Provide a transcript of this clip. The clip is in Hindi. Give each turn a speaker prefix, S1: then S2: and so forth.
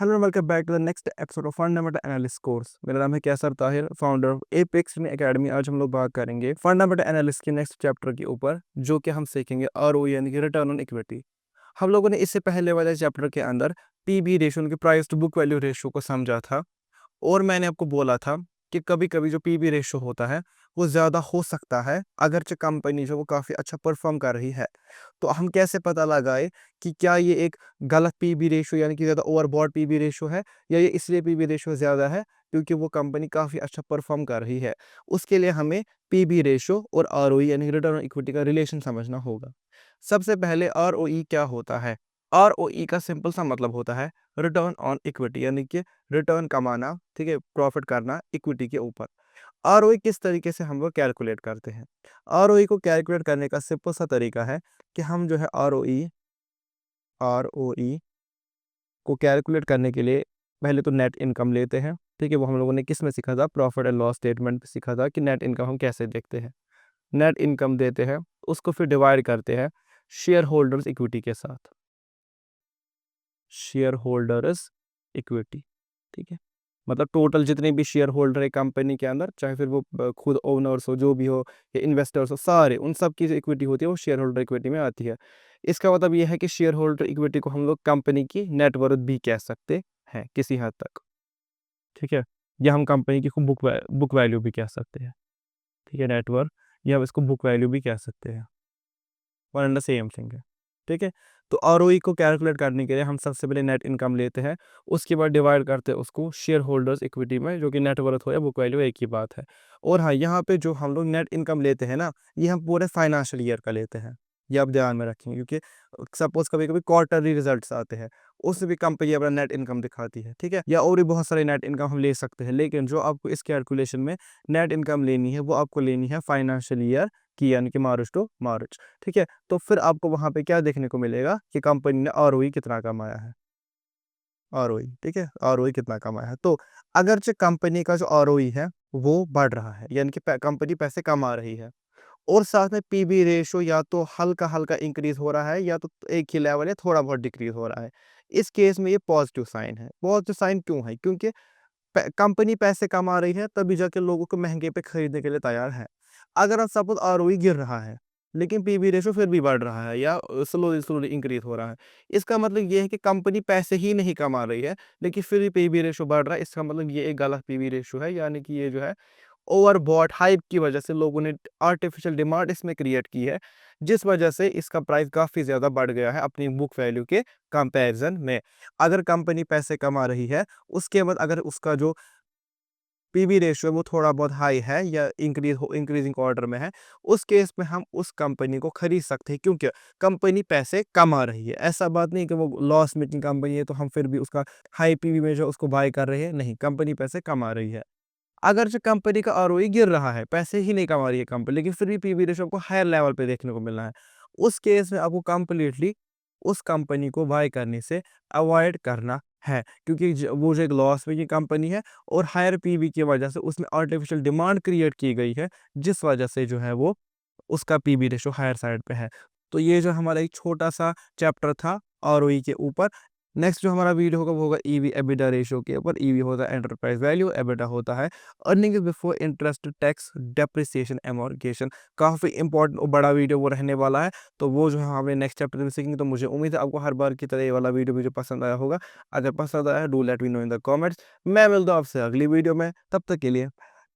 S1: Hello welcome back to the next episode of fundamental analysis course. मेरा नाम है Kaiser Tahir, founder of Apex Academy. आज हम लोग बात करेंगे फंडामेंटल एनालिसिस के नेक्स्ट चैप्टर के ऊपर, जो कि हम सीखेंगे आरओई यानी कि रिटर्न ऑन इक्विटी। हम लोगों ने इससे पहले वाले चैप्टर के अंदर पीबी रेशियो की price to book value ratio को समझा था, और मैंने आपको बोला था कि कभी कभी जो पीबी रेशियो होता है वो ज़्यादा हो सकता है अगरचे कंपनी जो वो काफ़ी अच्छा परफॉर्म कर रही है। तो हम कैसे पता लगाए कि क्या ये एक गलत पीबी रेशियो यानी कि ज़्यादा ओवरबॉट पीबी रेशियो है, या ये इसलिए पीबी रेशियो ज़्यादा है क्योंकि वो कंपनी काफ़ी अच्छा परफॉर्म कर रही है। उसके लिए हमें पीबी रेशियो और आरओई यानी रिटर्न ऑन इक्विटी का रिलेशन समझना होगा। सबसे पहले आरओई क्या होता है? आरओई का सिंपल सा मतलब होता है रिटर्न ऑन इक्विटी, यानी कि रिटर्न कमाना, ठीक है, प्रॉफिट करना इक्विटी के ऊपर। आरओई किस तरीके से हम लोग कैलकुलेट करते हैं? आरओई को कैलकुलेट करने का सिंपल सा तरीका है कि हम जो है आरओई आरओई को कैलकुलेट करने के लिए पहले तो नेट इनकम लेते हैं। ठीक है, वो हम लोगों ने किस में सीखा था? प्रॉफिट एंड लॉस स्टेटमेंट पे सीखा था कि नेट इनकम हम कैसे देखते हैं। नेट इनकम देते हैं, उसको फिर डिवाइड करते हैं शेयर होल्डर्स इक्विटी के साथ। शेयर होल्डर्स इक्विटी, ठीक है, मतलब टोटल जितने भी शेयर होल्डर है कंपनी के अंदर, चाहे फिर वो खुद ओनर्स हो, जो भी हो, या इन्वेस्टर्स हो, सारे उन सब की जो इक्विटी होती है वो शेयर होल्डर इक्विटी में आती है। इसका मतलब ये है कि शेयर होल्डर इक्विटी को हम लोग कंपनी की नेटवर्थ भी कह सकते हैं किसी हद तक। ठीक है, या हम कंपनी की बुक वैल्यू भी कह सकते हैं। ठीक है, नेटवर्थ, या हम इसको बुक वैल्यू भी कह सकते हैं। One and the same thing है। ठीक है, तो आरओई को कैलकुलेट करने के लिए हम सबसे पहले नेट इनकम लेते हैं, उसके बाद डिवाइड करते हैं उसको शेयर होल्डर्स इक्विटी में, जो कि नेटवर्थ हो या बुक वैल्यू एक ही बात है। और हाँ, यहाँ पे जो हम लोग नेट इनकम लेते हैं ना, ये हम पूरे फाइनेंशियल ईयर का लेते हैं। ये आप ध्यान में रखेंगे, क्योंकि सपोज कभी कभी क्वार्टरली रिजल्ट्स आते हैं, उसमें भी कंपनी अपना नेट इनकम दिखाती है। ठीक है, या और भी बहुत सारे नेट इनकम हम ले सकते हैं, लेकिन जो आपको इस कैलकुलेशन में नेट इनकम लेनी है वो आपको लेनी है फाइनेंशियल ईयर की, यानी कि मार्च टू मार्च। ठीक है, तो फिर आपको वहां पे क्या देखने को मिलेगा कि कंपनी ने आरओई कितना कमाया है। आरओई, ठीक है, आरओई कितना कमाया है। तो अगरचे कंपनी का जो आरओई है वो बढ़ रहा है, यानी कि कंपनी पैसे कमा रही है, और साथ में पीबी रेशो या तो हल्का हल्का इंक्रीज हो रहा है, या तो एक ही लेवल है, थोड़ा बहुत डिक्रीज हो रहा है, इस केस में ये पॉजिटिव साइन है। पॉजिटिव साइन क्यों है? क्योंकि कंपनी पैसे कमा रही है, तभी जाके लोगों को महंगे पे खरीदने के लिए तैयार है। अगर आप सपोज आरओई गिर रहा है लेकिन पीबी रेशो फिर भी बढ़ रहा है, या स्लोली स्लोली इंक्रीज हो रहा है, इसका मतलब ये है कि कंपनी पैसे ही नहीं कमा रही है लेकिन फिर भी पीबी रेशो बढ़ रहा है। इसका मतलब ये एक गलत पीबी रेशो है, यानी कि ये जो है ओवरबॉट हाइप की वजह से लोगों ने आर्टिफिशियल डिमांड इसमें क्रिएट की है, जिस वजह से इसका प्राइस काफ़ी ज़्यादा बढ़ गया है अपनी बुक वैल्यू के कंपैरिजन में। अगर कंपनी पैसे कमा रही है, उसके बाद अगर उसका जो पीबी रेशियो वो थोड़ा बहुत हाई है या इंक्रीजिंग ऑर्डर में है, उस केस में हम उस कंपनी को खरीद सकते हैं, क्योंकि कंपनी पैसे कमा रही है। ऐसा बात नहीं कि वो लॉस मेकिंग कंपनी है तो हम फिर भी उसका हाई पीबी में जो उसको बाय कर रहे हैं, नहीं, कंपनी पैसे कमा रही है। अगर जो कंपनी का आरओई गिर रहा है, पैसे ही नहीं कमा रही है कंपनी, लेकिन फिर भी पीवी रेशियो आपको हायर लेवल पे देखने को मिलना है, उस केस में आपको कंप्लीटली उस कंपनी को बाय करने से अवॉइड करना है, क्योंकि वो जो एक लॉस में की कंपनी है और हायर पीवी की वजह से उसमें आर्टिफिशियल डिमांड क्रिएट की गई है, जिस वजह से जो है वो उसका पीवी रेशियो हायर साइड पे है। तो ये जो हमारा एक छोटा सा चैप्टर था आरओई के ऊपर। नेक्स्ट जो हमारा वीडियो होगा वो होगा ईवी एबिटा रेशियो के ऊपर। ईवी होता है एंटरप्राइज वैल्यू, एबिटा होता है earning before interest tax depreciation amortisation. काफ़ी इंपॉर्टेंट और बड़ा वीडियो वो रहने वाला है, तो वो जो है हमें नेक्स्ट चैप्टर में सीखेंगे। तो मुझे उम्मीद है आपको हर बार की तरह ये वाला वीडियो मुझे पसंद आया होगा। अगर पसंद आया do let me know in the comments. मैं मिलता हूँ आपसे अगली वीडियो में, तब तक के लिए